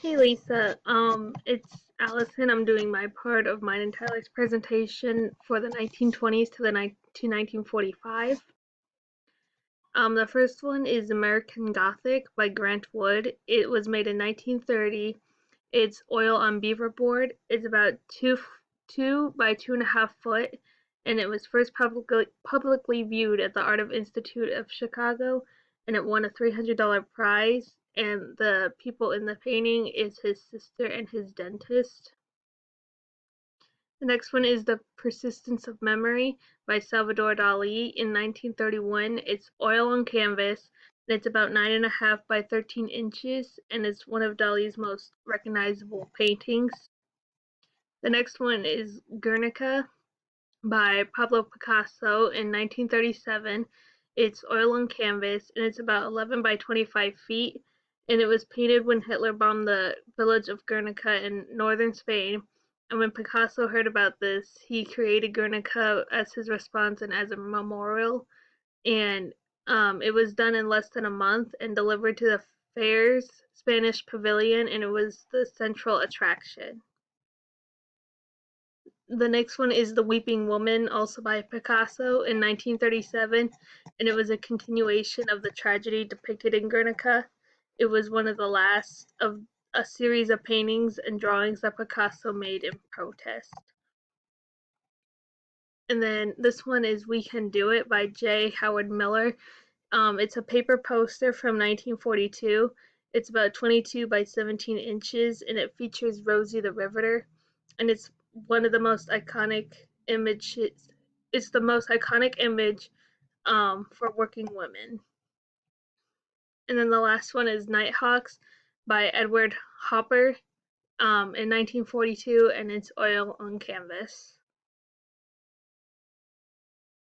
Hey Lisa, it's Allison. I'm doing my part of mine and Tyler's presentation for the 1920s to 1945. The first one is American Gothic by Grant Wood. It was made in 1930. It's oil on beaver board. It's about two by 2.5 foot, and it was first publicly viewed at the Art of Institute of Chicago, and it won a $300 prize. And the people in the painting is his sister and his dentist. The next one is The Persistence of Memory by Salvador Dali in 1931. It's oil on canvas, and it's about 9.5 by 13 inches, and it's one of Dali's most recognizable paintings. The next one is Guernica by Pablo Picasso in 1937. It's oil on canvas, and it's about 11 by 25 feet, and it was painted when Hitler bombed the village of Guernica in northern Spain. And when Picasso heard about this, he created Guernica as his response and as a memorial. And it was done in less than a month and delivered to the fair's Spanish pavilion, and it was the central attraction. The next one is The Weeping Woman, also by Picasso in 1937, and it was a continuation of the tragedy depicted in Guernica. It was one of the last of a series of paintings and drawings that Picasso made in protest. And then this one is We Can Do It by J. Howard Miller. It's a paper poster from 1942. It's about 22 by 17 inches, and it features Rosie the Riveter. And it's one of the most iconic images. It's the most iconic image for working women. And then the last one is Nighthawks by Edward Hopper in 1942, and it's oil on canvas.